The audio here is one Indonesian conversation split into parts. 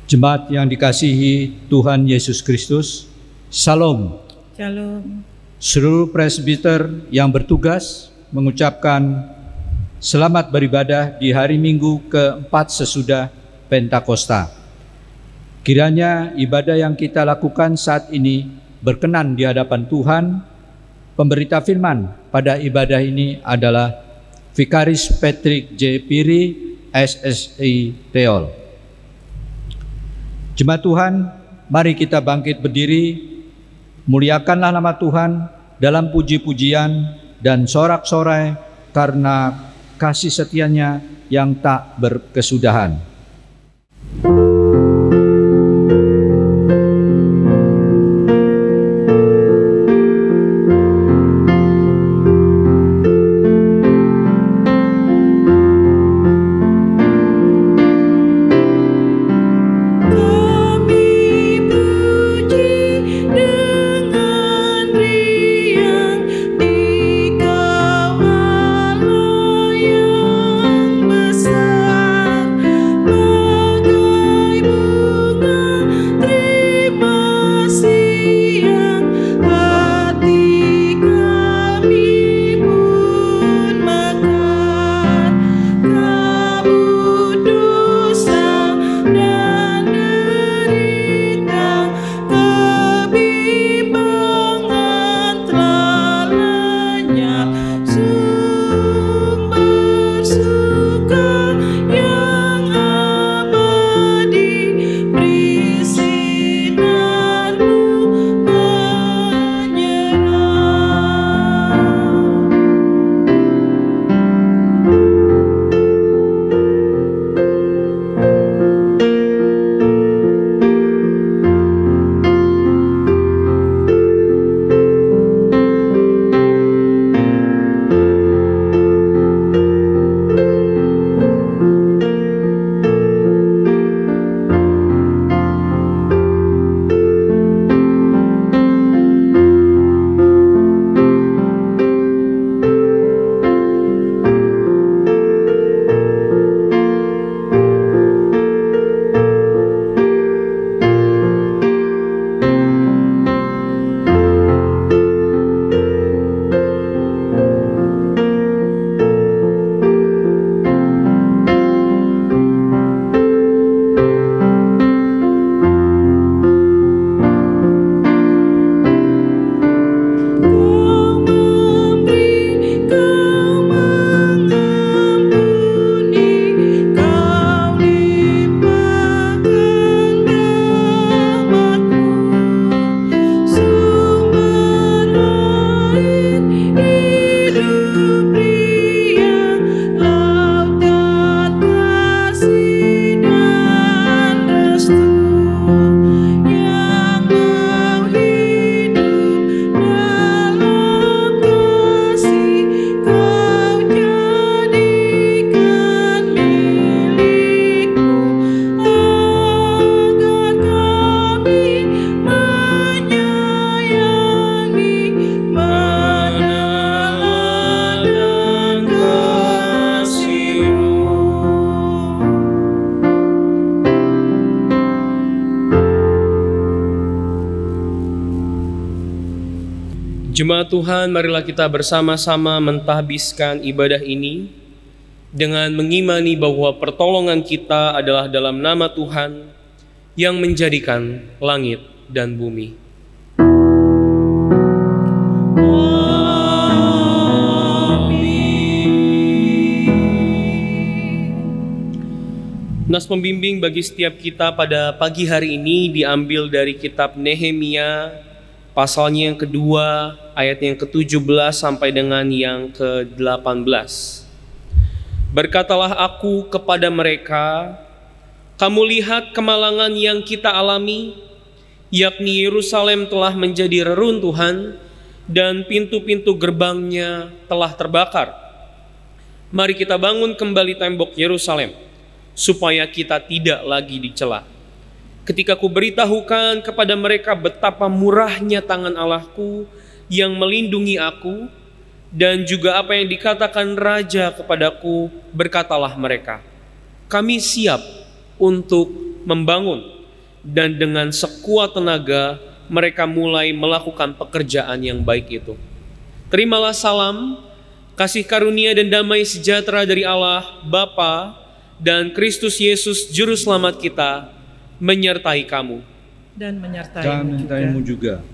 Jemaat yang dikasihi Tuhan Yesus Kristus, Salam. Shalom. Seluruh presbiter yang bertugas mengucapkan selamat beribadah di hari Minggu keempat sesudah Pentakosta. Kiranya ibadah yang kita lakukan saat ini berkenan di hadapan Tuhan. Pemberita firman pada ibadah ini adalah Vikaris Patrick J. Piri, SSI Teol. Jemaat Tuhan, mari kita bangkit berdiri, muliakanlah nama Tuhan dalam puji-pujian dan sorak-sorai karena kasih setianya yang tak berkesudahan. Jemaat Tuhan, marilah kita bersama-sama mentahbiskan ibadah ini dengan mengimani bahwa pertolongan kita adalah dalam nama Tuhan yang menjadikan langit dan bumi. Nas pembimbing bagi setiap kita pada pagi hari ini diambil dari kitab Nehemia, pasalnya yang kedua, ayat yang ke-17 sampai dengan yang ke-18. Berkatalah aku kepada mereka, kamu lihat kemalangan yang kita alami, yakni Yerusalem telah menjadi reruntuhan dan pintu-pintu gerbangnya telah terbakar. Mari kita bangun kembali tembok Yerusalem, supaya kita tidak lagi dicela. Ketika ku beritahukan kepada mereka betapa murahnya tangan Allahku yang melindungi aku, dan juga apa yang dikatakan Raja kepadaku, berkatalah mereka, kami siap untuk membangun, dan dengan sekuat tenaga mereka mulai melakukan pekerjaan yang baik itu. Terimalah salam, kasih karunia dan damai sejahtera dari Allah Bapa dan Kristus Yesus Juru Selamat kita menyertai kamu. Dan menyertaimu juga.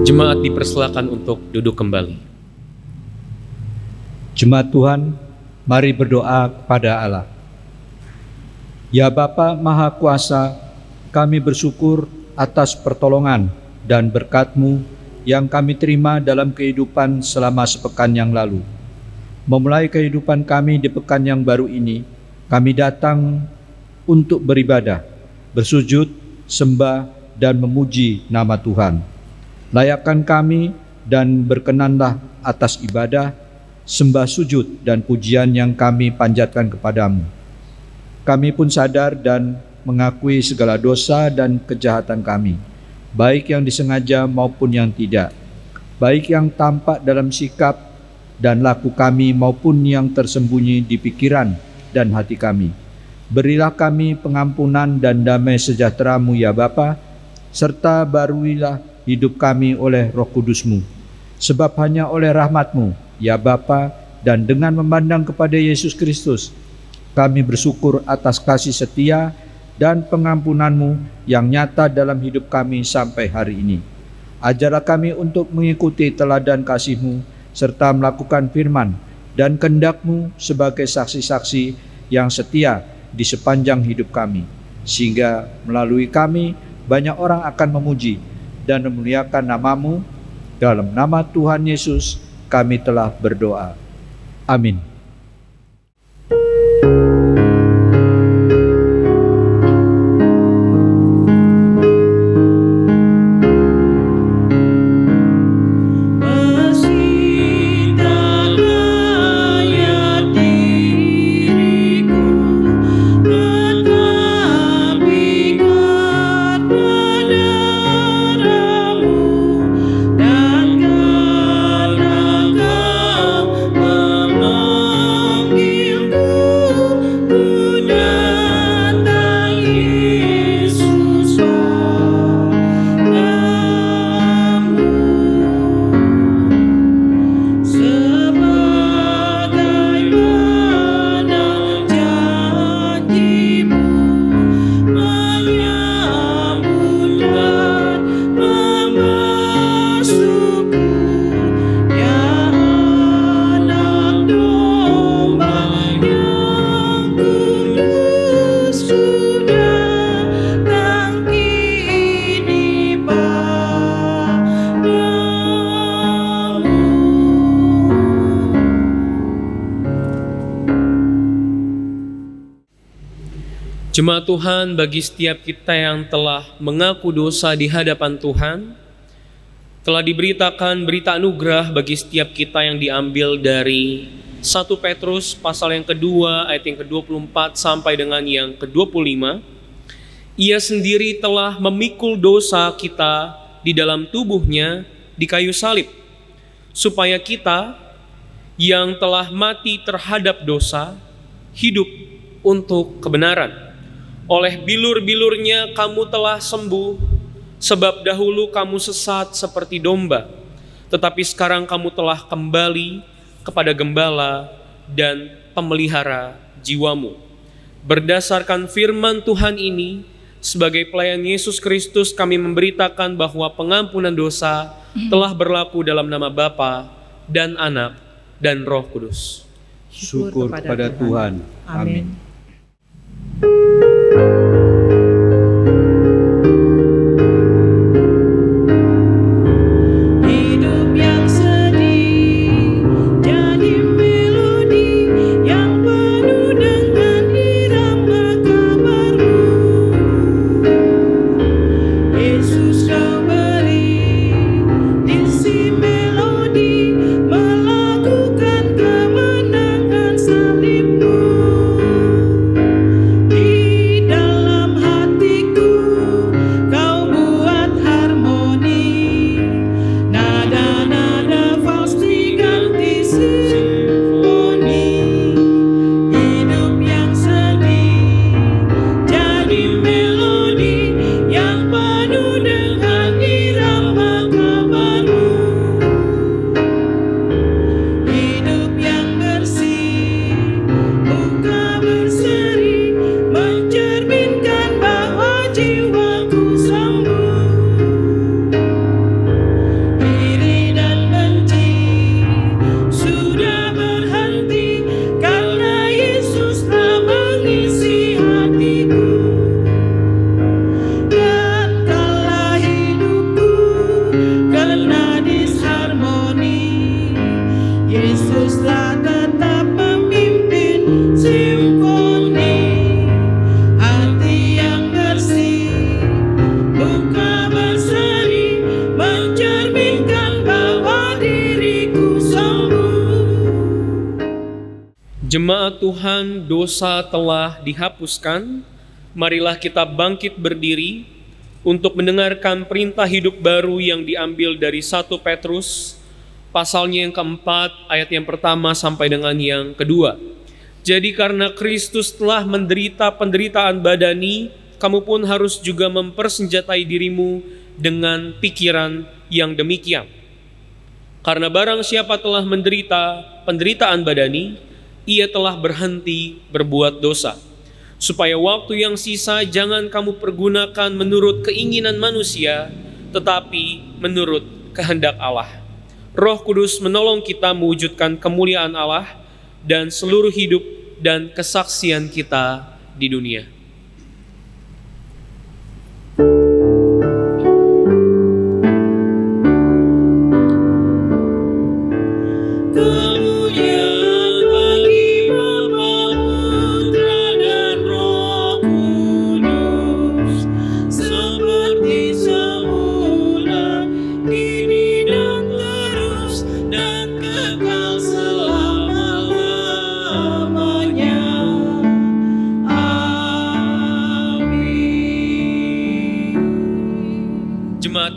Jemaat dipersilakan untuk duduk kembali. Jemaat Tuhan, mari berdoa kepada Allah. Ya Bapa Maha Kuasa, kami bersyukur atas pertolongan dan berkat-Mu yang kami terima dalam kehidupan selama sepekan yang lalu. Memulai kehidupan kami di pekan yang baru ini, kami datang untuk beribadah, bersujud, sembah, dan memuji nama Tuhan. Layakkan kami dan berkenanlah atas ibadah, sembah sujud dan pujian yang kami panjatkan kepadamu. Kami pun sadar dan mengakui segala dosa dan kejahatan kami, baik yang disengaja maupun yang tidak, baik yang tampak dalam sikap dan laku kami maupun yang tersembunyi di pikiran dan hati kami. Berilah kami pengampunan dan damai sejahtera-Mu ya Bapa, serta baruilah hidup kami oleh Roh Kudus-Mu. Sebab hanya oleh rahmat-Mu, ya Bapa, dan dengan memandang kepada Yesus Kristus, kami bersyukur atas kasih setia dan pengampunan-Mu yang nyata dalam hidup kami sampai hari ini. Ajarlah kami untuk mengikuti teladan kasih-Mu, serta melakukan firman dan kehendak-Mu sebagai saksi-saksi yang setia di sepanjang hidup kami, sehingga melalui kami banyak orang akan memuji dan memuliakan nama-Mu. Dalam nama Tuhan Yesus kami telah berdoa. Amin. Dan karena Kau Jemaat Tuhan, bagi setiap kita yang telah mengaku dosa di hadapan Tuhan, telah diberitakan berita anugerah bagi setiap kita yang diambil dari 1 Petrus pasal yang kedua ayat yang ke-24 sampai dengan yang ke-25. Ia sendiri telah memikul dosa kita di dalam tubuhnya di kayu salib, supaya kita yang telah mati terhadap dosa hidup untuk kebenaran. Oleh bilur-bilurnya kamu telah sembuh, sebab dahulu kamu sesat seperti domba, tetapi sekarang kamu telah kembali kepada gembala dan pemelihara jiwamu. Berdasarkan firman Tuhan ini, sebagai pelayan Yesus Kristus kami memberitakan bahwa pengampunan dosa telah berlaku dalam nama Bapa dan Anak dan Roh Kudus. Syukur kepada Tuhan. Amin. Jemaat Tuhan, dosa telah dihapuskan. Marilah kita bangkit berdiri untuk mendengarkan perintah hidup baru yang diambil dari 1 Petrus pasalnya yang keempat, ayat yang pertama sampai dengan yang kedua. Jadi karena Kristus telah menderita penderitaan badani, kamu pun harus juga mempersenjatai dirimu dengan pikiran yang demikian. Karena barang siapa telah menderita penderitaan badani, ia telah berhenti berbuat dosa. Supaya waktu yang sisa jangan kamu pergunakan menurut keinginan manusia, tetapi menurut kehendak Allah. Roh Kudus menolong kita mewujudkan kemuliaan Allah dan seluruh hidup dan kesaksian kita di dunia.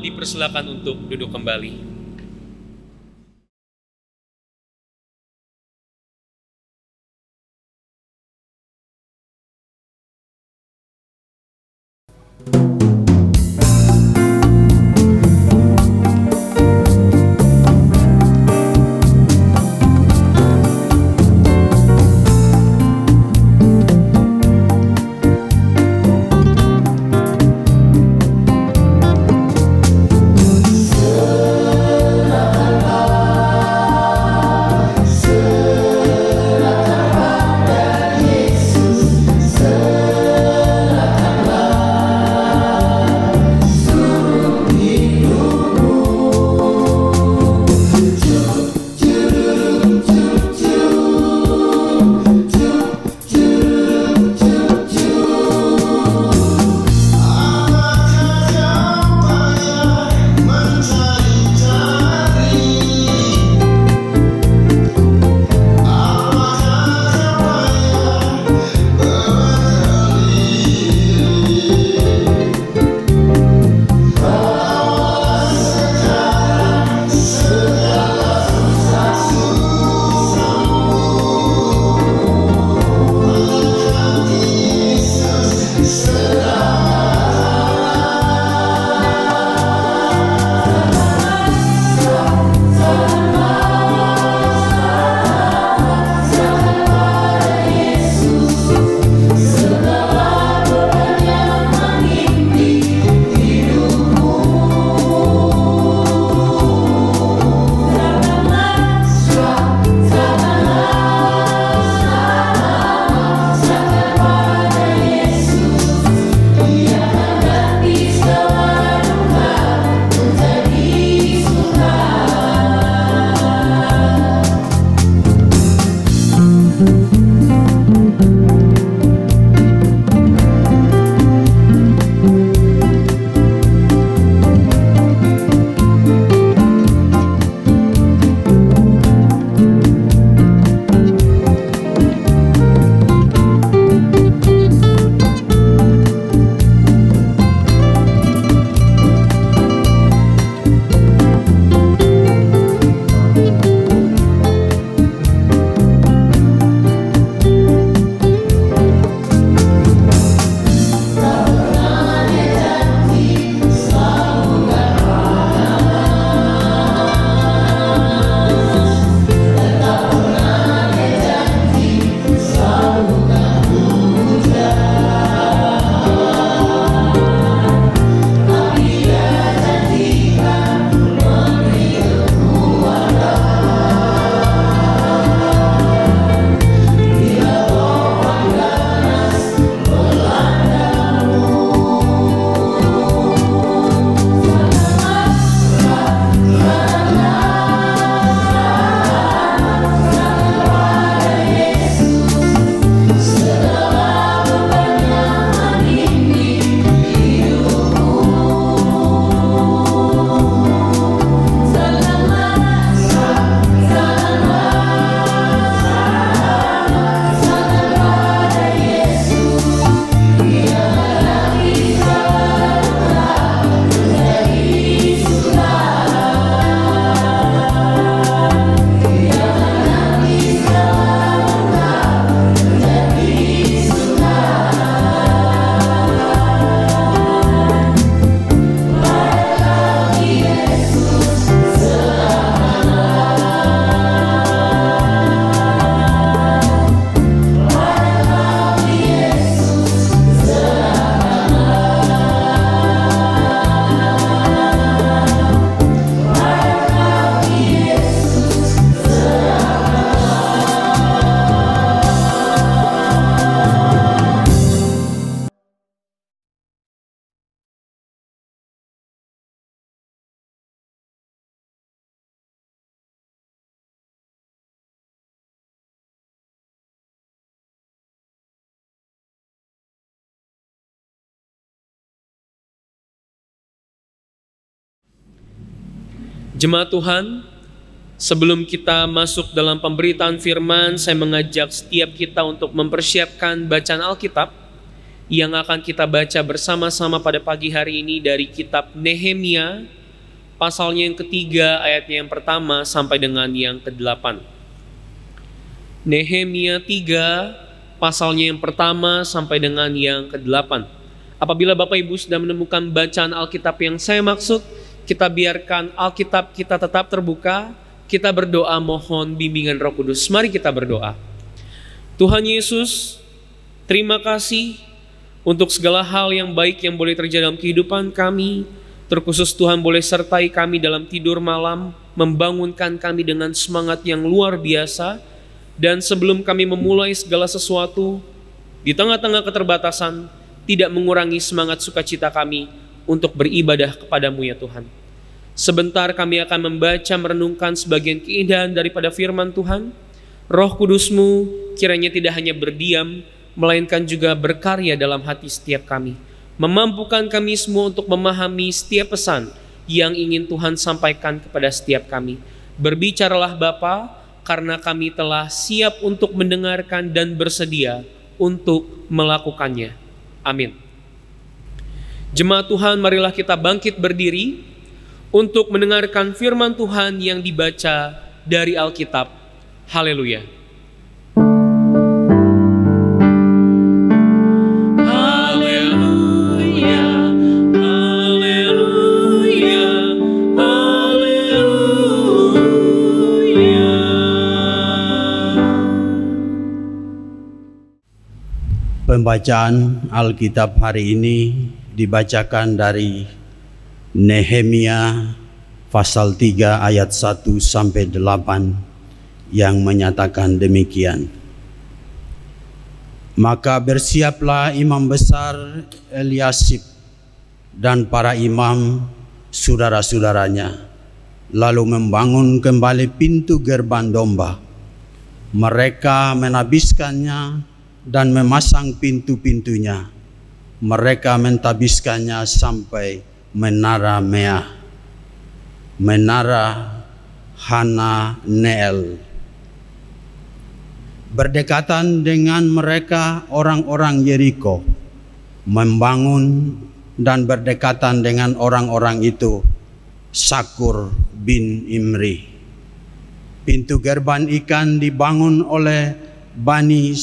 Dipersilakan untuk duduk kembali. Jemaat Tuhan, sebelum kita masuk dalam pemberitaan firman, saya mengajak setiap kita untuk mempersiapkan bacaan Alkitab yang akan kita baca bersama-sama pada pagi hari ini dari kitab Nehemia, pasalnya yang ketiga, ayatnya yang pertama sampai dengan yang ke-8. Nehemia 3, pasalnya yang pertama sampai dengan yang ke-8. Apabila Bapak Ibu sudah menemukan bacaan Alkitab yang saya maksud, kita biarkan Alkitab kita tetap terbuka, kita berdoa mohon bimbingan Roh Kudus. Mari kita berdoa. Tuhan Yesus, terima kasih untuk segala hal yang baik yang boleh terjadi dalam kehidupan kami. Terkhusus Tuhan boleh sertai kami dalam tidur malam, membangunkan kami dengan semangat yang luar biasa. Dan sebelum kami memulai segala sesuatu, di tengah-tengah keterbatasan, tidak mengurangi semangat sukacita kami untuk beribadah kepadamu ya Tuhan. Sebentar kami akan membaca merenungkan sebagian keindahan daripada firman Tuhan. Roh Kudus-Mu kiranya tidak hanya berdiam, melainkan juga berkarya dalam hati setiap kami. Memampukan kami semua untuk memahami setiap pesan yang ingin Tuhan sampaikan kepada setiap kami. Berbicaralah Bapa, karena kami telah siap untuk mendengarkan dan bersedia untuk melakukannya. Amin. Jemaat Tuhan, marilah kita bangkit berdiri untuk mendengarkan firman Tuhan yang dibaca dari Alkitab. Haleluya. Haleluya, haleluya, haleluya. Pembacaan Alkitab hari ini dibacakan dari Nehemia pasal 3 ayat 1 sampai 8 yang menyatakan demikian. Maka bersiaplah imam besar Eliasib dan para imam saudara-saudaranya, lalu membangun kembali pintu gerbang domba. Mereka menabiskannya dan memasang pintu-pintunya. Mereka mentabiskannya sampai Menara Meah, Menara Hananeel. Berdekatan dengan mereka orang-orang Yeriko, membangun dan berdekatan dengan orang-orang itu Sakur bin Imri, Pintu gerbang ikan dibangun oleh Bani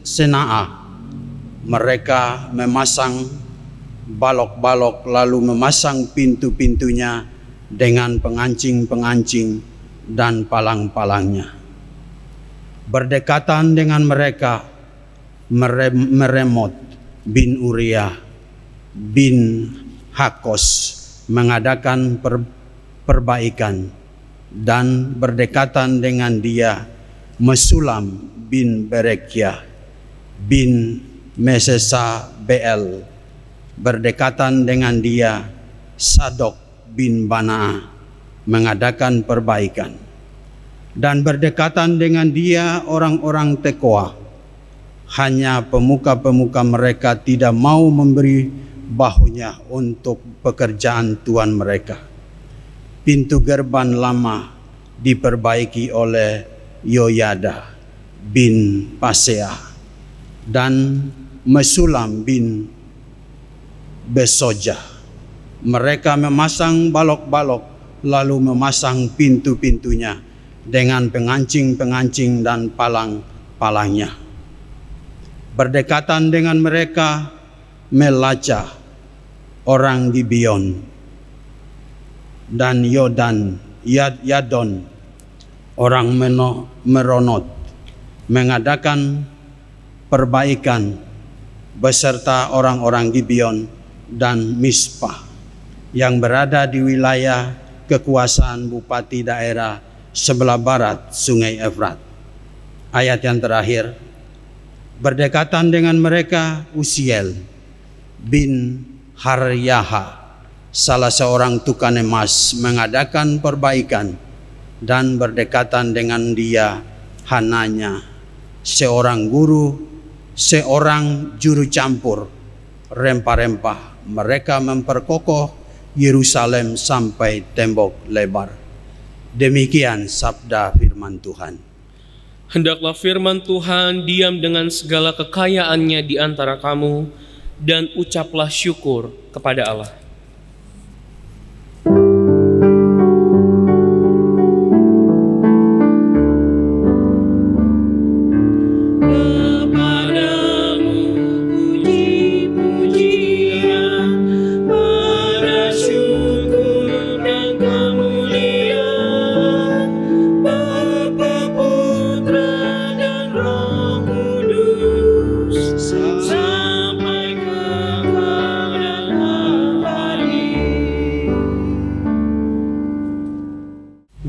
Senaa. Mereka memasang balok-balok lalu memasang pintu-pintunya dengan pengancing-pengancing dan palang-palangnya. Berdekatan dengan mereka Meremot bin Uriah bin Hakos mengadakan perbaikan, dan berdekatan dengan dia Mesulam bin Berekyah bin Mesesa Beel, berdekatan dengan dia Sadok bin Bana mengadakan perbaikan, dan berdekatan dengan dia orang-orang Tekoa. Hanya pemuka-pemuka mereka tidak mau memberi bahunya untuk pekerjaan tuan mereka. Pintu gerbang lama diperbaiki oleh Yoyada bin Paseah dan Mesulam bin Besoja. Mereka memasang balok-balok lalu memasang pintu-pintunya dengan pengancing-pengancing dan palang-palangnya. Berdekatan dengan mereka Melaca orang Gibeon dan Yadon orang Meronot mengadakan perbaikan beserta orang-orang Gibeon dan Mispa yang berada di wilayah kekuasaan bupati daerah sebelah barat Sungai Efrat. Ayat yang terakhir, berdekatan dengan mereka Usiel bin Haryaha, salah seorang tukang emas, mengadakan perbaikan, dan berdekatan dengan dia Hananya, seorang guru, seorang juru campur rempah-rempah. Mereka memperkokoh Yerusalem sampai tembok lebar. Demikian sabda firman Tuhan. Hendaklah firman Tuhan diam dengan segala kekayaannya di antara kamu, dan ucaplah syukur kepada Allah.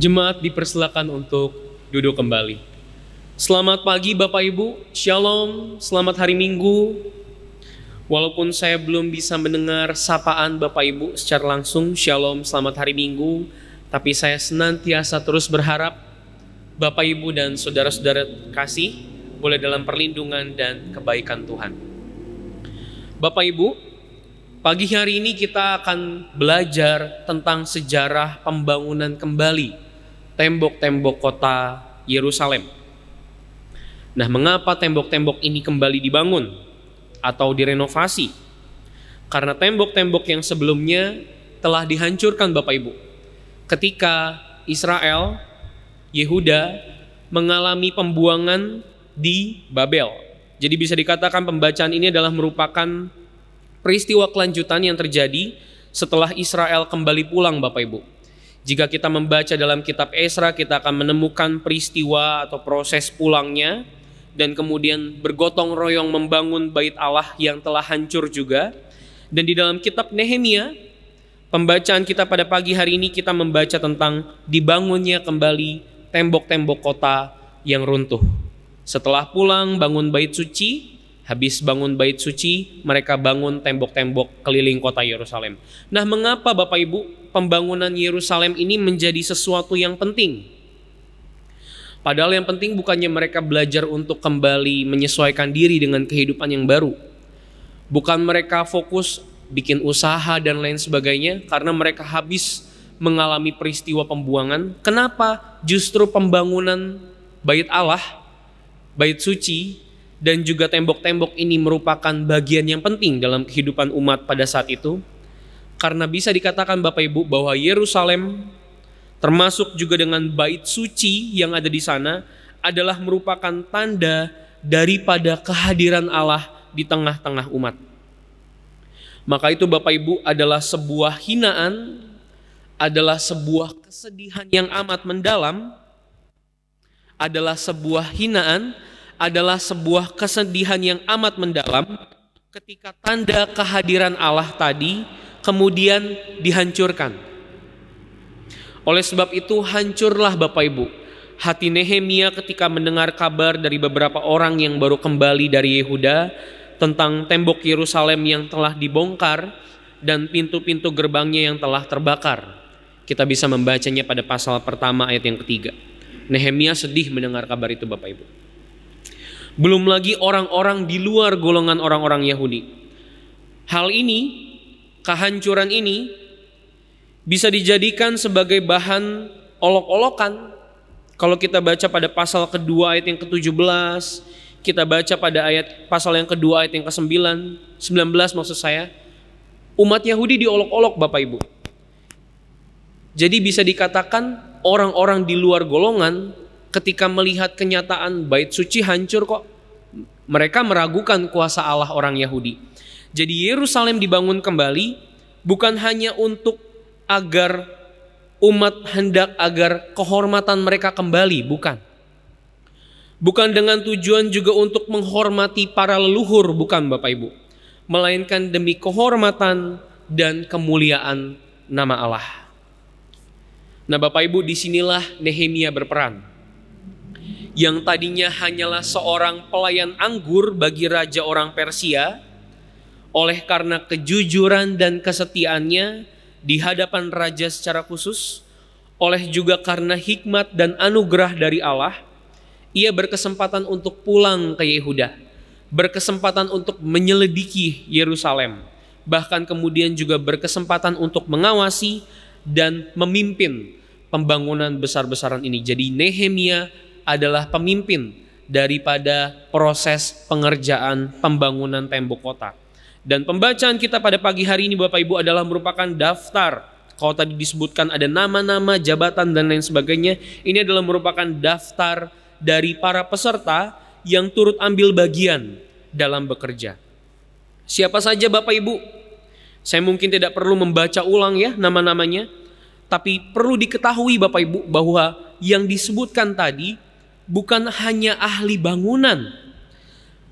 Jemaat dipersilakan untuk duduk kembali. Selamat pagi Bapak Ibu, Shalom, selamat hari Minggu. Walaupun saya belum bisa mendengar sapaan Bapak Ibu secara langsung, Shalom, selamat hari Minggu, tapi saya senantiasa terus berharap Bapak Ibu dan saudara-saudara kasih boleh dalam perlindungan dan kebaikan Tuhan. Bapak Ibu, pagi hari ini kita akan belajar tentang sejarah pembangunan kembali tembok-tembok kota Yerusalem. Nah, mengapa tembok-tembok ini kembali dibangun atau direnovasi? Karena tembok-tembok yang sebelumnya telah dihancurkan Bapak Ibu. Ketika Israel, Yehuda mengalami pembuangan di Babel. Jadi bisa dikatakan pembacaan ini adalah merupakan peristiwa kelanjutan yang terjadi setelah Israel kembali pulang Bapak Ibu. Jika kita membaca dalam kitab Esra, kita akan menemukan peristiwa atau proses pulangnya, dan kemudian bergotong royong membangun bait Allah yang telah hancur juga. Dan di dalam kitab Nehemia, pembacaan kita pada pagi hari ini kita membaca tentang dibangunnya kembali tembok-tembok kota yang runtuh. Setelah pulang bangun bait suci, habis bangun bait suci, mereka bangun tembok-tembok keliling kota Yerusalem. Nah, mengapa Bapak Ibu pembangunan Yerusalem ini menjadi sesuatu yang penting? Padahal yang penting bukannya mereka belajar untuk kembali menyesuaikan diri dengan kehidupan yang baru. Bukan mereka fokus bikin usaha dan lain sebagainya, karena mereka habis mengalami peristiwa pembuangan. Kenapa justru pembangunan bait Allah, bait suci, dan juga tembok-tembok ini merupakan bagian yang penting dalam kehidupan umat pada saat itu? Karena bisa dikatakan Bapak Ibu bahwa Yerusalem termasuk juga dengan bait suci yang ada di sana, adalah merupakan tanda daripada kehadiran Allah di tengah-tengah umat. Maka itu Bapak Ibu adalah sebuah hinaan, adalah sebuah kesedihan yang amat mendalam, adalah sebuah hinaan, adalah sebuah kesedihan yang amat mendalam ketika tanda kehadiran Allah tadi kemudian dihancurkan. Oleh sebab itu hancurlah Bapak Ibu hati Nehemia ketika mendengar kabar dari beberapa orang yang baru kembali dari Yehuda tentang tembok Yerusalem yang telah dibongkar dan pintu-pintu gerbangnya yang telah terbakar. Kita bisa membacanya pada pasal pertama ayat yang ketiga. Nehemia sedih mendengar kabar itu Bapak Ibu. Belum lagi orang-orang di luar golongan orang-orang Yahudi. Hal ini, kehancuran ini bisa dijadikan sebagai bahan olok-olokan. Kalau kita baca pada pasal kedua ayat yang ke-17, kita baca pada pasal yang kedua ayat yang ke-9, 19 maksud saya, umat Yahudi diolok-olok Bapak Ibu. Jadi bisa dikatakan orang-orang di luar golongan ketika melihat kenyataan bait suci hancur kok, mereka meragukan kuasa Allah orang Yahudi. Jadi Yerusalem dibangun kembali bukan hanya untuk agar umat hendak agar kehormatan mereka kembali, bukan. Bukan dengan tujuan juga untuk menghormati para leluhur, bukan Bapak Ibu. Melainkan demi kehormatan dan kemuliaan nama Allah. Nah Bapak Ibu, disinilah Nehemia berperan. Yang tadinya hanyalah seorang pelayan anggur bagi raja orang Persia, oleh karena kejujuran dan kesetiaannya di hadapan raja secara khusus, oleh juga karena hikmat dan anugerah dari Allah, ia berkesempatan untuk pulang ke Yehuda, berkesempatan untuk menyelidiki Yerusalem, bahkan kemudian juga berkesempatan untuk mengawasi dan memimpin pembangunan besar-besaran ini. Jadi Nehemia adalah pemimpin daripada proses pengerjaan pembangunan tembok kota. Dan pembacaan kita pada pagi hari ini Bapak Ibu adalah merupakan daftar. Kalau tadi disebutkan ada nama-nama, jabatan dan lain sebagainya, ini adalah merupakan daftar dari para peserta yang turut ambil bagian dalam bekerja. Siapa saja Bapak Ibu? Saya mungkin tidak perlu membaca ulang ya nama-namanya, tapi perlu diketahui Bapak Ibu bahwa yang disebutkan tadi bukan hanya ahli bangunan,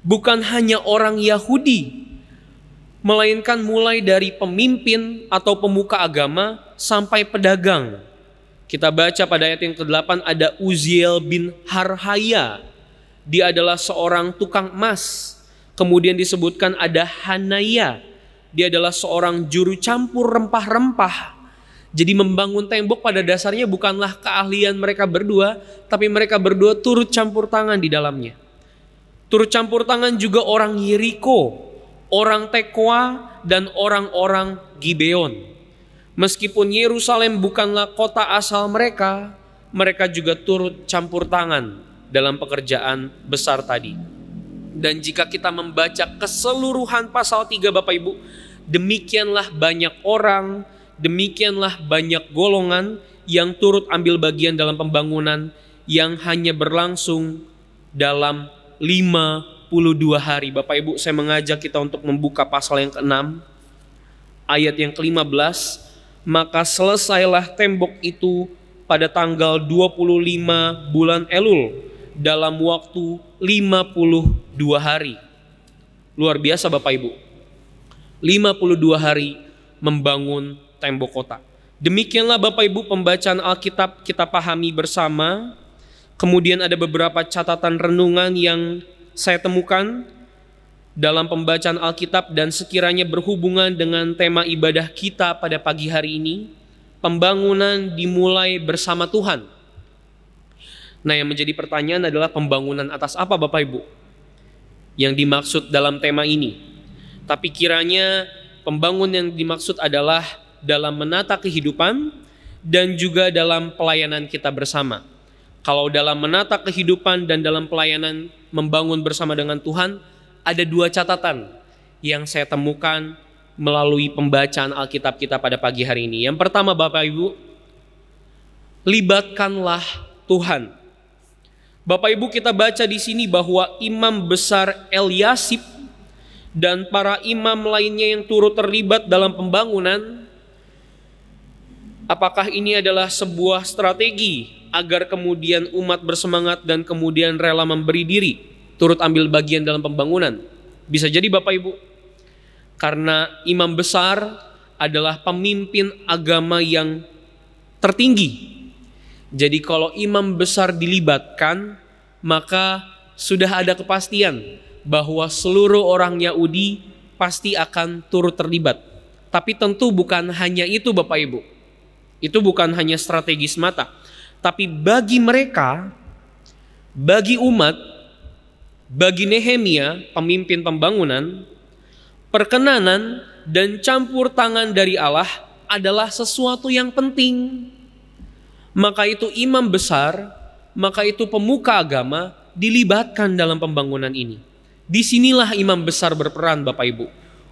bukan hanya orang Yahudi, melainkan mulai dari pemimpin atau pemuka agama sampai pedagang. Kita baca pada ayat yang ke-8 ada Uziel bin Harhaya. Dia adalah seorang tukang emas. Kemudian disebutkan ada Hanaya. Dia adalah seorang juru campur rempah-rempah. Jadi membangun tembok pada dasarnya bukanlah keahlian mereka berdua, tapi mereka berdua turut campur tangan di dalamnya. Turut campur tangan juga orang Yeriko, orang Tekoa, dan orang-orang Gibeon. Meskipun Yerusalem bukanlah kota asal mereka, mereka juga turut campur tangan dalam pekerjaan besar tadi. Dan jika kita membaca keseluruhan pasal 3 Bapak Ibu, demikianlah banyak orang, demikianlah banyak golongan yang turut ambil bagian dalam pembangunan yang hanya berlangsung dalam 52 hari. Bapak Ibu, saya mengajak kita untuk membuka pasal yang ke-6, ayat yang ke-15. Maka selesailah tembok itu pada tanggal 25 bulan Elul dalam waktu 52 hari. Luar biasa Bapak Ibu. 52 hari membangun tembok kota. Demikianlah Bapak Ibu pembacaan Alkitab kita pahami bersama. Kemudian ada beberapa catatan renungan yang saya temukan dalam pembacaan Alkitab dan sekiranya berhubungan dengan tema ibadah kita pada pagi hari ini. Pembangunan dimulai bersama Tuhan. Nah, yang menjadi pertanyaan adalah pembangunan atas apa Bapak Ibu yang dimaksud dalam tema ini? Tapi kiranya pembangunan yang dimaksud adalah dalam menata kehidupan dan juga dalam pelayanan kita bersama. Kalau dalam menata kehidupan dan dalam pelayanan membangun bersama dengan Tuhan, ada dua catatan yang saya temukan melalui pembacaan Alkitab kita pada pagi hari ini. Yang pertama Bapak Ibu, libatkanlah Tuhan. Bapak Ibu, kita baca di sini bahwa imam besar Eliasib dan para imam lainnya yang turut terlibat dalam pembangunan, apakah ini adalah sebuah strategi agar kemudian umat bersemangat dan kemudian rela memberi diri, turut ambil bagian dalam pembangunan? Bisa jadi Bapak Ibu, karena imam besar adalah pemimpin agama yang tertinggi. Jadi kalau imam besar dilibatkan, maka sudah ada kepastian bahwa seluruh orang Yahudi pasti akan turut terlibat. Tapi tentu bukan hanya itu Bapak Ibu. Itu bukan hanya strategi semata. Tapi bagi mereka, bagi umat, bagi Nehemia, pemimpin pembangunan, perkenanan dan campur tangan dari Allah adalah sesuatu yang penting. Maka itu imam besar, maka itu pemuka agama dilibatkan dalam pembangunan ini. Disinilah imam besar berperan Bapak Ibu.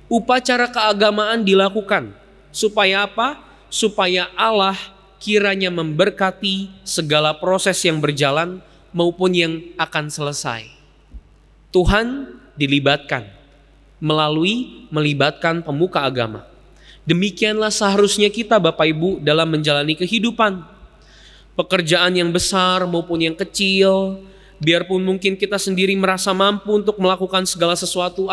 Upacara keagamaan dilakukan. Supaya apa? Supaya Allah kiranya memberkati segala proses yang berjalan maupun yang akan selesai. Tuhan dilibatkan melalui melibatkan pemuka agama. Demikianlah seharusnya kita Bapak Ibu dalam menjalani kehidupan. Pekerjaan yang besar maupun yang kecil, biarpun mungkin kita sendiri merasa mampu untuk melakukan segala sesuatu,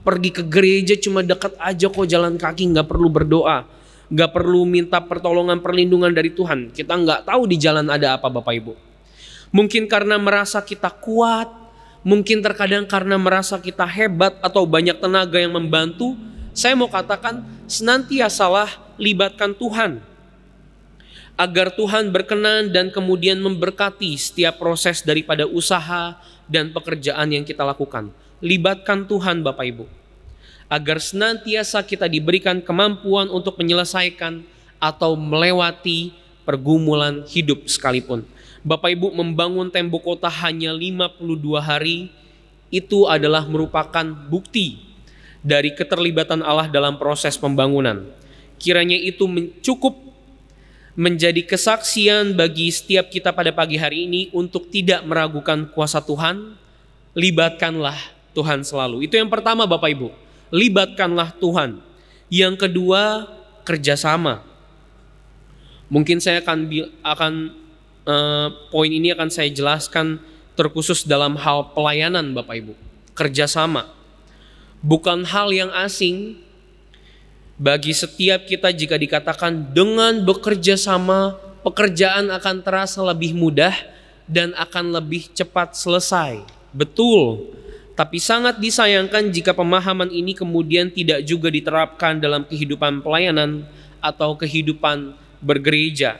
pergi ke gereja cuma dekat aja kok, jalan kaki, nggak perlu berdoa, nggak perlu minta pertolongan perlindungan dari Tuhan. Kita nggak tahu di jalan ada apa Bapak Ibu. Mungkin karena merasa kita kuat, mungkin terkadang karena merasa kita hebat atau banyak tenaga yang membantu. Saya mau katakan senantiasalah libatkan Tuhan, agar Tuhan berkenan dan kemudian memberkati setiap proses daripada usaha dan pekerjaan yang kita lakukan. Libatkan Tuhan Bapak Ibu, agar senantiasa kita diberikan kemampuan untuk menyelesaikan atau melewati pergumulan hidup sekalipun. Bapak Ibu, membangun tembok kota hanya 52 hari, itu adalah merupakan bukti dari keterlibatan Allah dalam proses pembangunan. Kiranya itu cukup menjadi kesaksian bagi setiap kita pada pagi hari ini untuk tidak meragukan kuasa Tuhan. Libatkanlah Tuhan selalu. Itu yang pertama Bapak Ibu, libatkanlah Tuhan. Yang kedua, kerjasama. Mungkin saya poin ini akan saya jelaskan terkhusus dalam hal pelayanan Bapak Ibu. Kerjasama bukan hal yang asing bagi setiap kita. Jika dikatakan dengan bekerja sama, pekerjaan akan terasa lebih mudah dan akan lebih cepat selesai. Betul, tapi sangat disayangkan jika pemahaman ini kemudian tidak juga diterapkan dalam kehidupan pelayanan atau kehidupan bergereja.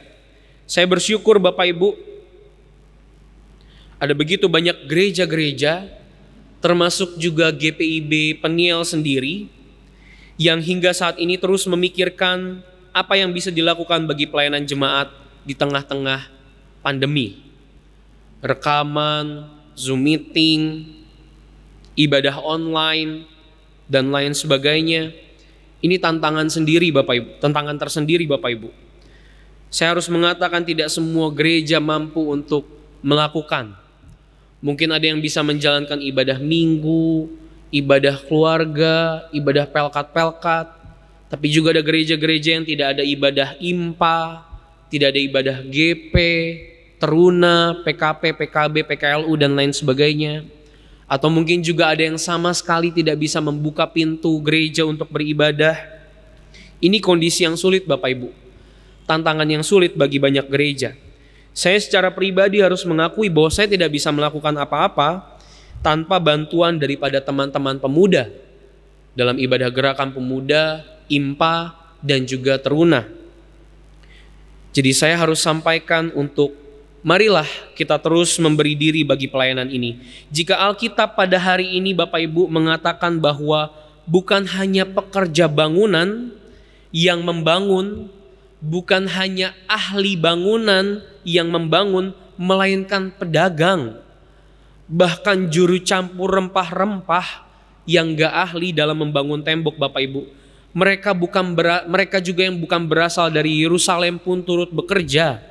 Saya bersyukur Bapak Ibu, ada begitu banyak gereja-gereja, termasuk juga GPIB Peniel sendiri, yang hingga saat ini terus memikirkan apa yang bisa dilakukan bagi pelayanan jemaat di tengah-tengah pandemi. Rekaman, Zoom meeting, ibadah online, dan lain sebagainya. Ini tantangan sendiri Bapak Ibu, tantangan tersendiri Bapak Ibu. Saya harus mengatakan tidak semua gereja mampu untuk melakukan. Mungkin ada yang bisa menjalankan ibadah minggu, ibadah keluarga, ibadah pelkat-pelkat. Tapi juga ada gereja-gereja yang tidak ada ibadah IMPA, tidak ada ibadah GP, Teruna, PKP, PKB, PKLU, dan lain sebagainya. Atau mungkin juga ada yang sama sekali tidak bisa membuka pintu gereja untuk beribadah. Ini kondisi yang sulit Bapak Ibu, tantangan yang sulit bagi banyak gereja. Saya secara pribadi harus mengakui bahwa saya tidak bisa melakukan apa-apa tanpa bantuan daripada teman-teman pemuda dalam ibadah gerakan pemuda, IMPA, dan juga Teruna. Jadi saya harus sampaikan untuk marilah kita terus memberi diri bagi pelayanan ini. Jika Alkitab pada hari ini Bapak Ibu mengatakan bahwa bukan hanya pekerja bangunan yang membangun, bukan hanya ahli bangunan yang membangun, melainkan pedagang, bahkan juru campur rempah-rempah yang gak ahli dalam membangun tembok Bapak Ibu. Mereka juga yang bukan berasal dari Yerusalem pun turut bekerja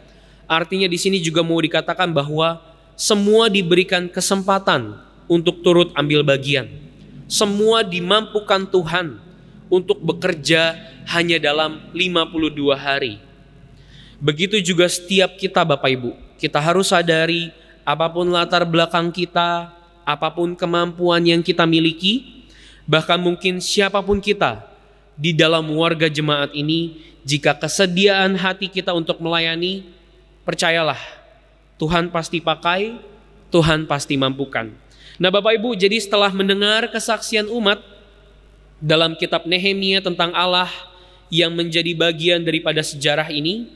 Artinya di sini juga mau dikatakan bahwa semua diberikan kesempatan untuk turut ambil bagian. Semua dimampukan Tuhan untuk bekerja hanya dalam 52 hari. Begitu juga setiap kita Bapak Ibu. Kita harus sadari apapun latar belakang kita, apapun kemampuan yang kita miliki, bahkan mungkin siapapun kita di dalam warga jemaat ini, jika kesediaan hati kita untuk melayani, percayalah, Tuhan pasti pakai, Tuhan pasti mampukan. Nah Bapak Ibu, jadi setelah mendengar kesaksian umat dalam kitab Nehemia tentang Allah yang menjadi bagian daripada sejarah ini,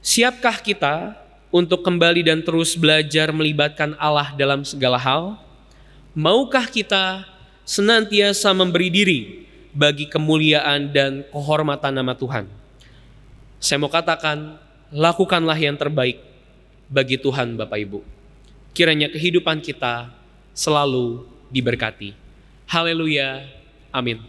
siapkah kita untuk kembali dan terus belajar melibatkan Allah dalam segala hal? Maukah kita senantiasa memberi diri bagi kemuliaan dan kehormatan nama Tuhan? Saya mau katakan, lakukanlah yang terbaik bagi Tuhan Bapak Ibu. Kiranya kehidupan kita selalu diberkati. Haleluya. Amin.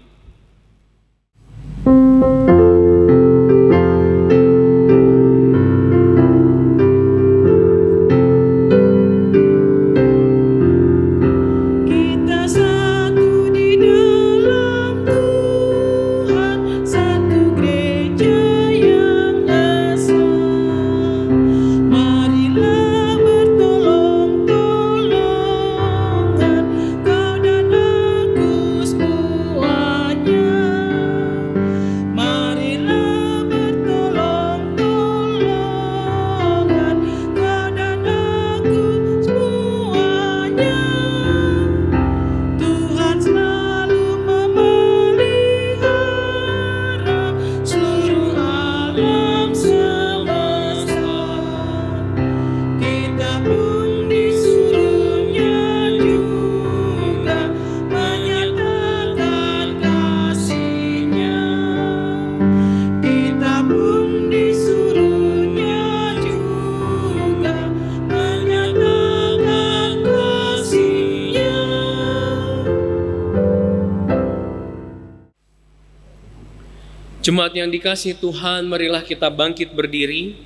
Jemaat yang dikasihi Tuhan, marilah kita bangkit berdiri.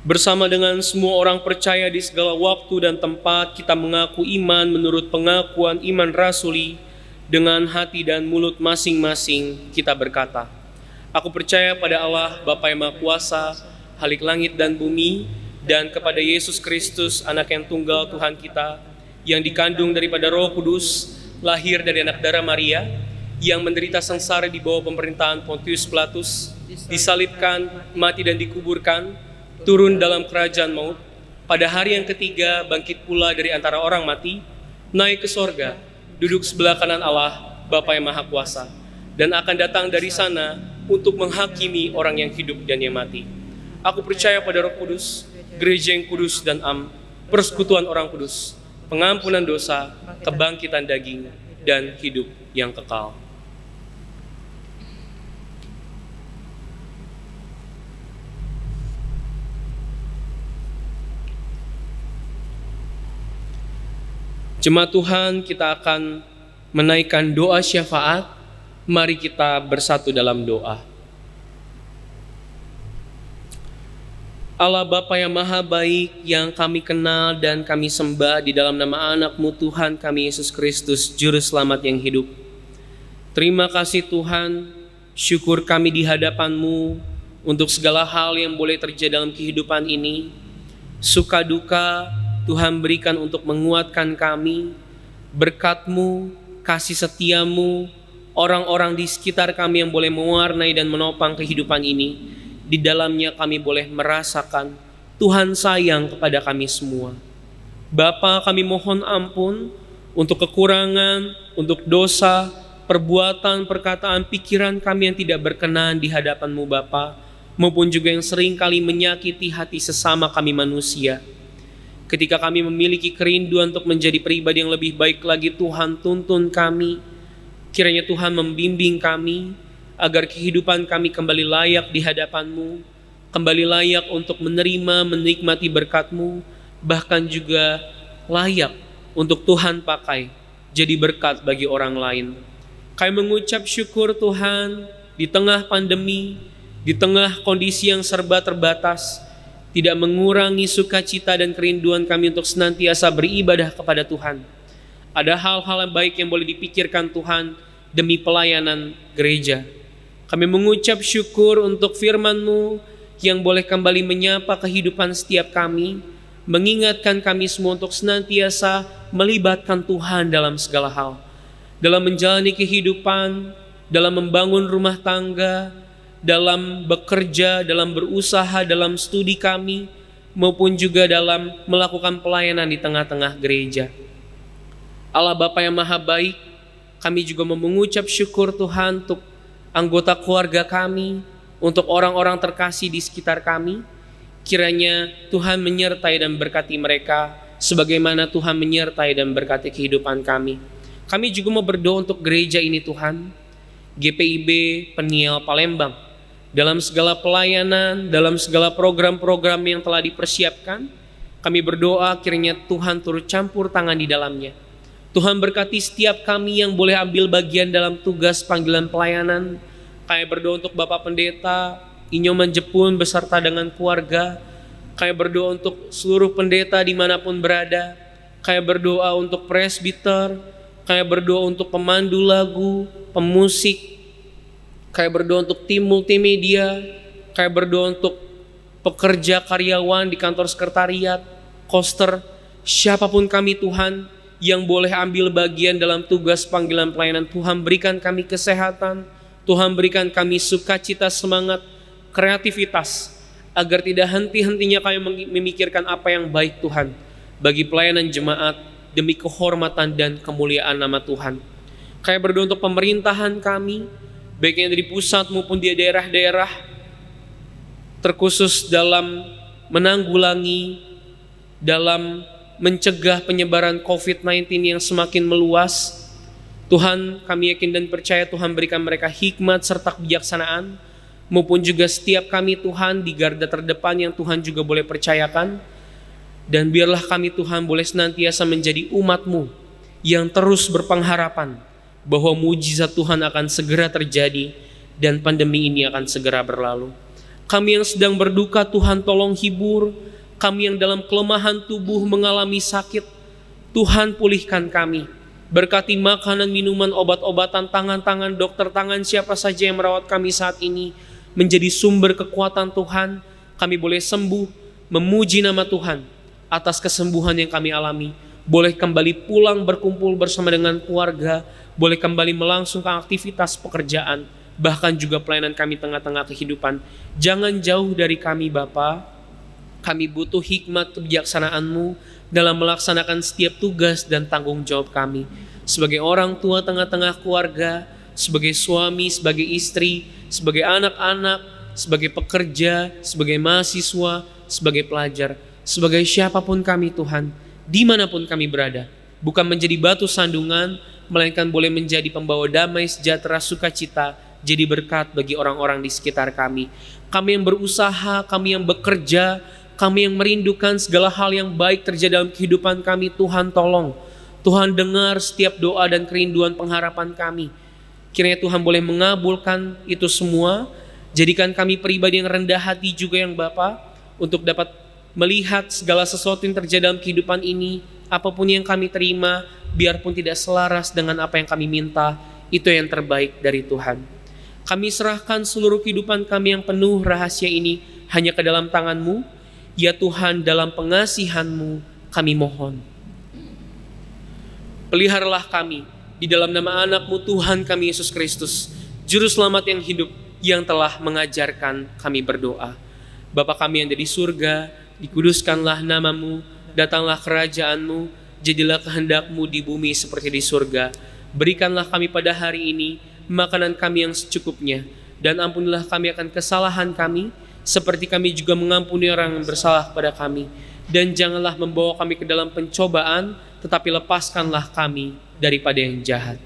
Bersama dengan semua orang percaya di segala waktu dan tempat, kita mengaku iman menurut pengakuan iman rasuli. Dengan hati dan mulut masing-masing kita berkata, aku percaya pada Allah, Bapa yang Maha Kuasa, Khalik langit dan bumi, dan kepada Yesus Kristus, anak yang tunggal Tuhan kita, yang dikandung daripada Roh Kudus, lahir dari anak darah Maria, yang menderita sengsara di bawah pemerintahan Pontius Pilatus, disalibkan, mati dan dikuburkan, turun dalam kerajaan maut, pada hari yang ketiga bangkit pula dari antara orang mati, naik ke sorga, duduk sebelah kanan Allah, Bapa yang Maha Kuasa, dan akan datang dari sana untuk menghakimi orang yang hidup dan yang mati. Aku percaya pada Roh Kudus, gereja yang kudus dan persekutuan orang kudus, pengampunan dosa, kebangkitan daging, dan hidup yang kekal. Jemaat Tuhan, kita akan menaikkan doa syafaat. Mari kita bersatu dalam doa. Allah Bapa yang Maha Baik, yang kami kenal dan kami sembah di dalam nama anak-Mu Tuhan kami Yesus Kristus, Juru Selamat yang hidup. Terima kasih Tuhan, syukur kami di hadapan-Mu untuk segala hal yang boleh terjadi dalam kehidupan ini. Suka duka Tuhan berikan untuk menguatkan kami, berkat-Mu, kasih setia-Mu, orang-orang di sekitar kami yang boleh mewarnai dan menopang kehidupan ini. Di dalamnya kami boleh merasakan Tuhan sayang kepada kami semua. Bapa, kami mohon ampun untuk kekurangan, untuk dosa, perbuatan, perkataan, pikiran kami yang tidak berkenan di hadapan-Mu Bapa, maupun juga yang sering kali menyakiti hati sesama kami manusia. Ketika kami memiliki kerinduan untuk menjadi pribadi yang lebih baik lagi, Tuhan tuntun kami. Kiranya Tuhan membimbing kami agar kehidupan kami kembali layak di hadapan-Mu, kembali layak untuk menerima, menikmati berkat-Mu, bahkan juga layak untuk Tuhan pakai jadi berkat bagi orang lain. Kami mengucap syukur Tuhan, di tengah pandemi, di tengah kondisi yang serba terbatas, tidak mengurangi sukacita dan kerinduan kami untuk senantiasa beribadah kepada Tuhan. Ada hal-hal yang baik yang boleh dipikirkan Tuhan demi pelayanan gereja. Kami mengucap syukur untuk firman-Mu yang boleh kembali menyapa kehidupan setiap kami, mengingatkan kami semua untuk senantiasa melibatkan Tuhan dalam segala hal. Dalam menjalani kehidupan, dalam membangun rumah tangga, dalam bekerja, dalam berusaha, dalam studi kami, maupun juga dalam melakukan pelayanan di tengah-tengah gereja. Allah Bapa yang Maha Baik, kami juga mengucap syukur Tuhan untuk anggota keluarga kami, untuk orang-orang terkasih di sekitar kami. Kiranya Tuhan menyertai dan berkati mereka, sebagaimana Tuhan menyertai dan berkati kehidupan kami. Kami juga mau berdoa untuk gereja ini Tuhan, GPIB Peniel Palembang. Dalam segala pelayanan, dalam segala program-program yang telah dipersiapkan, kami berdoa kiranya Tuhan turut campur tangan di dalamnya. Tuhan berkati setiap kami yang boleh ambil bagian dalam tugas panggilan pelayanan. Kami berdoa untuk Bapak Pendeta Inyoman Jepun beserta dengan keluarga. Kami berdoa untuk seluruh pendeta dimanapun berada. Kami berdoa untuk presbiter. Kami berdoa untuk pemandu lagu, pemusik. Kami berdoa untuk tim multimedia. Kami berdoa untuk pekerja karyawan di kantor sekretariat, koster, siapapun kami Tuhan yang boleh ambil bagian dalam tugas panggilan pelayanan. Tuhan berikan kami kesehatan, Tuhan berikan kami sukacita, semangat, kreativitas, agar tidak henti-hentinya kami memikirkan apa yang baik Tuhan bagi pelayanan jemaat demi kehormatan dan kemuliaan nama Tuhan. Kami berdoa untuk pemerintahan kami, baik yang dari pusat maupun di daerah-daerah, terkhusus dalam menanggulangi, dalam mencegah penyebaran COVID-19 yang semakin meluas. Tuhan, kami yakin dan percaya Tuhan berikan mereka hikmat serta kebijaksanaan, maupun juga setiap kami Tuhan di garda terdepan yang Tuhan juga boleh percayakan. Dan biarlah kami Tuhan boleh senantiasa menjadi umat-Mu yang terus berpengharapan bahwa mujizat Tuhan akan segera terjadi dan pandemi ini akan segera berlalu. Kami yang sedang berduka, Tuhan tolong hibur. Kami yang dalam kelemahan tubuh mengalami sakit, Tuhan pulihkan kami. Berkati makanan, minuman, obat-obatan, tangan-tangan dokter, tangan siapa saja yang merawat kami saat ini menjadi sumber kekuatan Tuhan. Kami boleh sembuh, memuji nama Tuhan atas kesembuhan yang kami alami. Boleh kembali pulang berkumpul bersama dengan keluarga, boleh kembali melangsungkan aktivitas pekerjaan, bahkan juga pelayanan kami tengah-tengah kehidupan. Jangan jauh dari kami Bapa. Kami butuh hikmat kebijaksanaan-Mu dalam melaksanakan setiap tugas dan tanggung jawab kami. Sebagai orang tua tengah-tengah keluarga, sebagai suami, sebagai istri, sebagai anak-anak, sebagai pekerja, sebagai mahasiswa, sebagai pelajar, sebagai siapapun kami Tuhan, dimanapun kami berada, bukan menjadi batu sandungan, melainkan boleh menjadi pembawa damai, sejahtera, sukacita, jadi berkat bagi orang-orang di sekitar kami. Kami yang berusaha, kami yang bekerja, kami yang merindukan segala hal yang baik terjadi dalam kehidupan kami, Tuhan tolong. Tuhan dengar setiap doa dan kerinduan pengharapan kami. Kiranya Tuhan boleh mengabulkan itu semua. Jadikan kami pribadi yang rendah hati juga yang Bapa, untuk dapat melihat segala sesuatu yang terjadi dalam kehidupan ini, apapun yang kami terima, biarpun tidak selaras dengan apa yang kami minta, itu yang terbaik dari Tuhan. Kami serahkan seluruh kehidupan kami yang penuh rahasia ini hanya ke dalam tangan-Mu. Ya Tuhan, dalam pengasihan-Mu kami mohon. Peliharalah kami di dalam nama anak-Mu Tuhan kami Yesus Kristus, Juru Selamat yang hidup, yang telah mengajarkan kami berdoa. Bapa kami yang ada di surga, dikuduskanlah nama-Mu, datanglah kerajaan-Mu, jadilah kehendak-Mu di bumi seperti di surga. Berikanlah kami pada hari ini makanan kami yang secukupnya, dan ampunilah kami akan kesalahan kami, seperti kami juga mengampuni orang yang bersalah kepada kami. Dan janganlah membawa kami ke dalam pencobaan, tetapi lepaskanlah kami daripada yang jahat.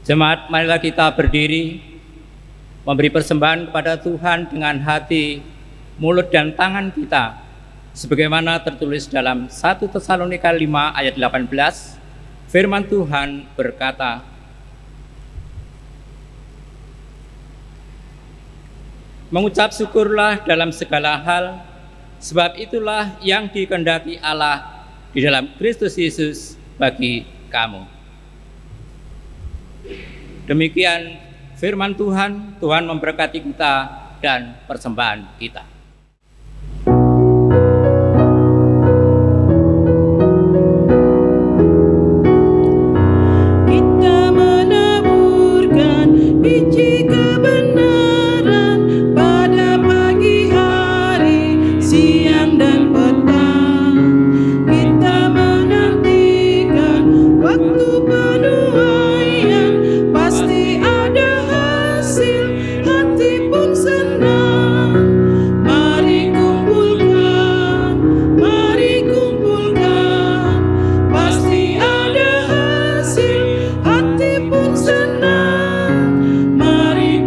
Jemaat, marilah kita berdiri memberi persembahan kepada Tuhan dengan hati, mulut dan tangan kita, sebagaimana tertulis dalam 1 Tesalonika 5 ayat 18. Firman Tuhan berkata, mengucap syukurlah dalam segala hal, sebab itulah yang dikehendaki Allah di dalam Kristus Yesus bagi kamu. Demikian firman Tuhan. Tuhan memberkati kita dan persembahan kita. Kita menaburkan biji kebenaran pada pagi hari, siang dan petang. Kita menantikan waktu penuaian, pasti ada hasil, hati pun senang. Mari kumpulkan, pasti ada hasil, hati pun senang. Mari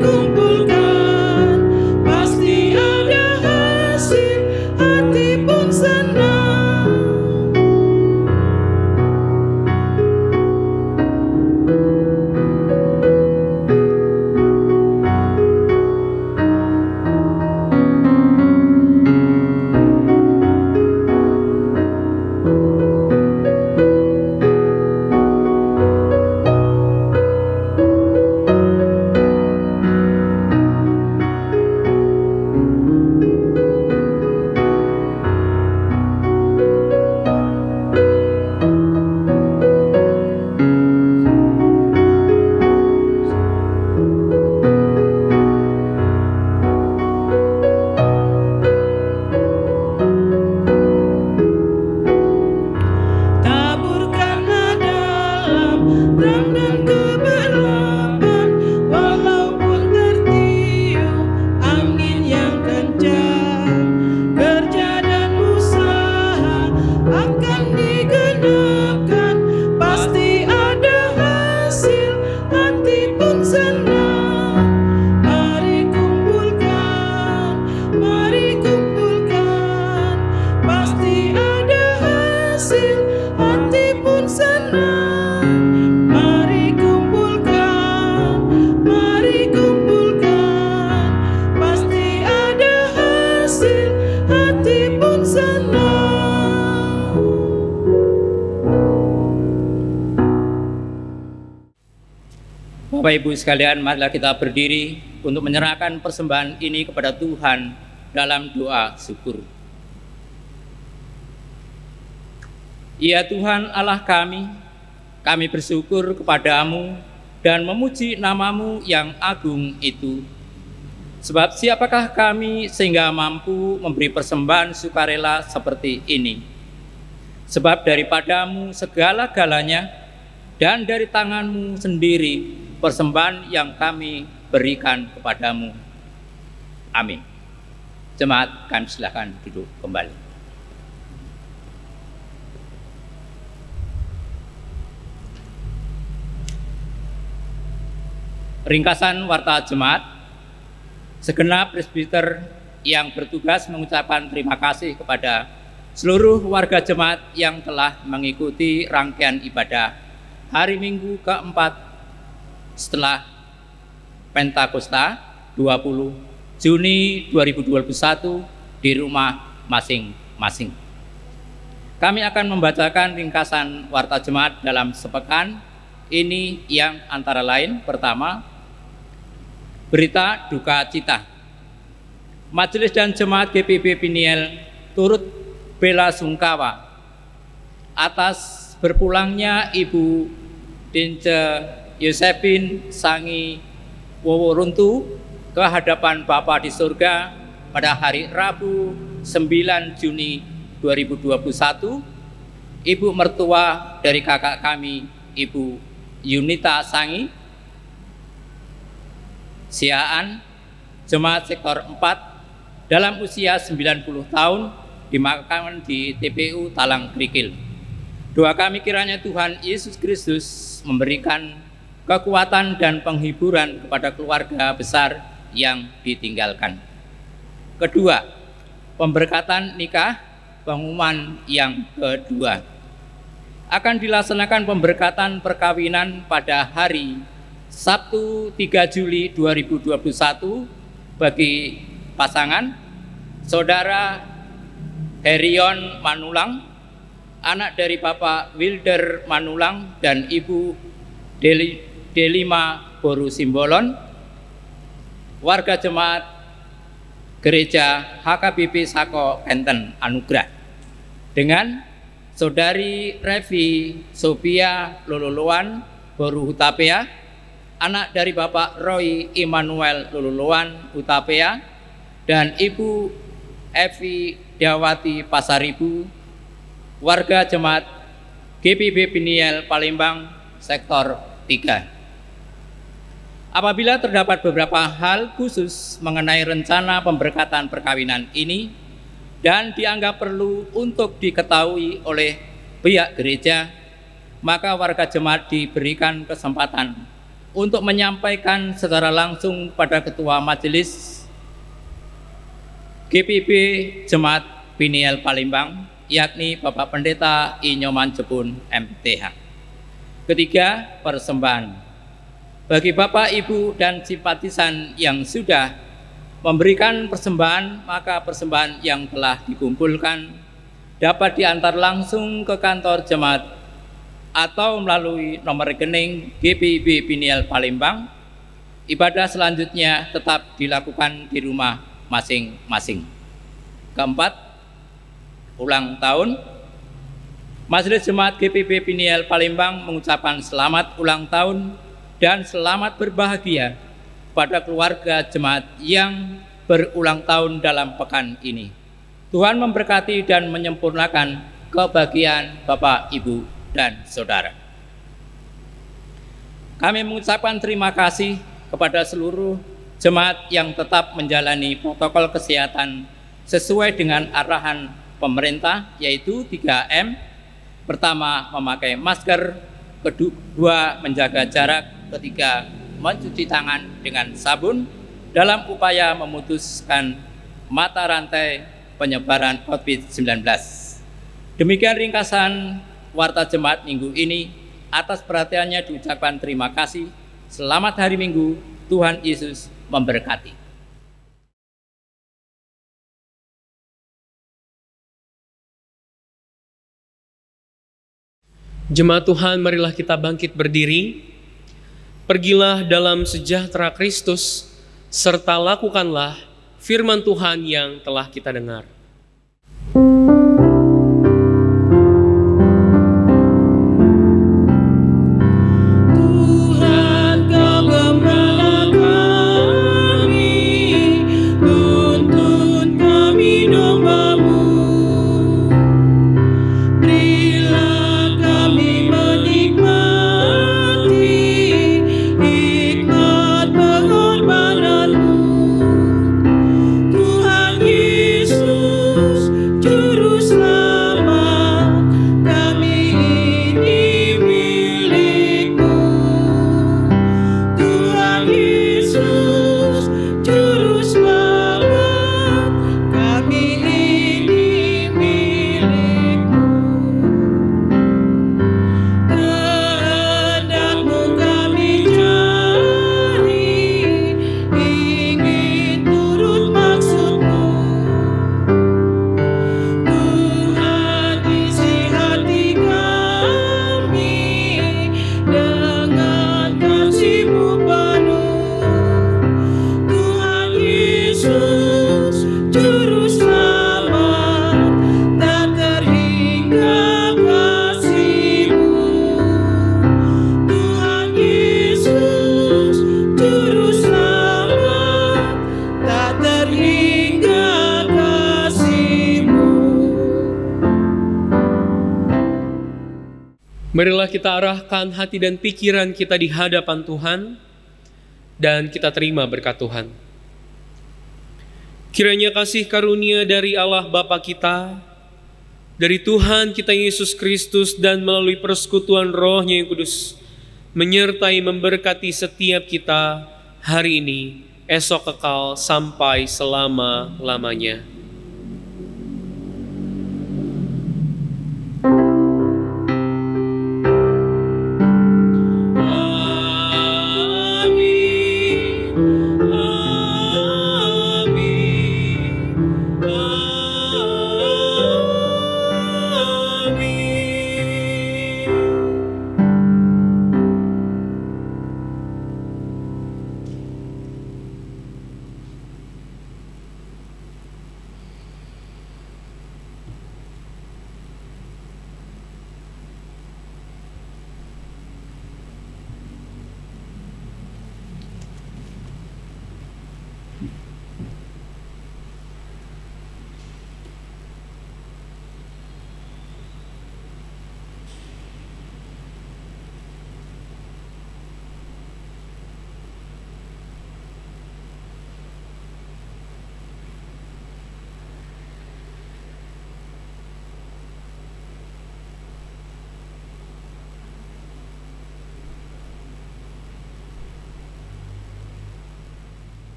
kumpulkan, pasti ada hasil, hati pun senang. Taburkanlah dalam terang dan kegelapan, walaupun tertiup angin yang kencang. Kerja dan usaha akan digenapkan, pasti ada hasil, hati pun senang. Mari kumpulkan, pasti ada hasil, hati pun senang. Mari kumpulkan, pasti ada hasil, hati pun senang. Bapak Ibu sekalian, marilah kita berdiri untuk menyerahkan persembahan ini kepada Tuhan dalam doa syukur. Ya Tuhan Allah kami bersyukur kepadamu dan memuji namamu yang agung itu. Sebab siapakah kami sehingga mampu memberi persembahan sukarela seperti ini? Sebab daripadamu segala-galanya, dan dari tanganmu sendiri persembahan yang kami berikan kepadamu. Amin. Jemaat, kami silakan duduk kembali. Ringkasan warta jemaat. Segenap presbiter yang bertugas mengucapkan terima kasih kepada seluruh warga jemaat yang telah mengikuti rangkaian ibadah hari Minggu keempat setelah Pentakosta 20 Juni 2021 di rumah masing-masing. Kami akan membacakan ringkasan warta jemaat dalam sepekan ini yang antara lain: pertama, berita duka cita. Majelis dan Jemaat GPB Piniel turut bela sungkawa atas berpulangnya Ibu Dince Yosepin Sangi Woworuntu ke hadapan Bapa di surga pada hari Rabu 9 Juni 2021. Ibu mertua dari kakak kami, Ibu Yunita Sangi Siaan, Jemaat Sektor 4, dalam usia 90 tahun dimakamkan di TPU Talang Krikil. Doa kami kiranya Tuhan Yesus Kristus memberikan kekuatan dan penghiburan kepada keluarga besar yang ditinggalkan. Kedua, pemberkatan nikah, pengumuman yang kedua. Akan dilaksanakan pemberkatan perkawinan pada hari Sabtu 3 Juli 2021 bagi pasangan Saudara Herion Manulang, anak dari Bapak Wilder Manulang dan Ibu Delima Boru Simbolon, warga jemaat Gereja HKBP Sako Enten Anugrah, dengan Saudari Revi Sophia Lololoan Boru Hutapea, anak dari Bapak Roy Immanuel Lololoan Hutapea, dan Ibu Evi Dawati Pasaribu, warga jemaat GPB Piniel Palembang sektor 3. Apabila terdapat beberapa hal khusus mengenai rencana pemberkatan perkawinan ini dan dianggap perlu untuk diketahui oleh pihak gereja, maka warga jemaat diberikan kesempatan untuk menyampaikan secara langsung pada Ketua Majelis GPB Jemaat Piniel Palembang, yakni Bapak Pendeta Inyoman Jepun MTH. Ketiga, persembahan. Bagi Bapak, Ibu, dan simpatisan yang sudah memberikan persembahan, maka persembahan yang telah dikumpulkan dapat diantar langsung ke kantor jemaat atau melalui nomor rekening GPIB Piniel Palembang. Ibadah selanjutnya tetap dilakukan di rumah masing-masing. Keempat, ulang tahun. Majelis Jemaat GPIB Piniel Palembang mengucapkan selamat ulang tahun dan selamat berbahagia pada keluarga jemaat yang berulang tahun dalam pekan ini. Tuhan memberkati dan menyempurnakan kebahagiaan Bapak, Ibu, dan Saudara. Kami mengucapkan terima kasih kepada seluruh jemaat yang tetap menjalani protokol kesehatan sesuai dengan arahan pemerintah, yaitu 3M. Pertama, memakai masker. Kedua, menjaga jarak. Ketiga, mencuci tangan dengan sabun dalam upaya memutuskan mata rantai penyebaran COVID-19. Demikian ringkasan Warta Jemaat minggu ini. Atas perhatiannya diucapkan terima kasih. Selamat hari Minggu. Tuhan Yesus memberkati. Jemaat Tuhan, marilah kita bangkit berdiri. Pergilah dalam sejahtera Kristus, serta lakukanlah firman Tuhan yang telah kita dengar. Tuhan, Kau gembala kami, tuntun kami domba-Mu. Berilah kami menikmati hikmat pengorbanan-Mu. Tuhan Yesus, Juru Selamat, kami ini milik-Mu. Tuhan Yesus, Juru Selamat, kami ini milik-Mu. Kehendak-Mu kami cari, ingin turut maksud-Mu. Tuhan, isi hati kami dengan kasih-Mu penuh. Tuhan Yesus, Juru Selamat, tak terhingga kasih-Mu. Tuhan Yesus, Juru Selamat, tak terhingga kasih-Mu. Marilah kita arahkan hati dan pikiran kita di hadapan Tuhan, dan kita terima berkat Tuhan. Kiranya kasih karunia dari Allah Bapa kita, dari Tuhan kita Yesus Kristus dan melalui persekutuan Roh-Nya yang kudus, menyertai memberkati setiap kita hari ini, esok kekal sampai selama-lamanya.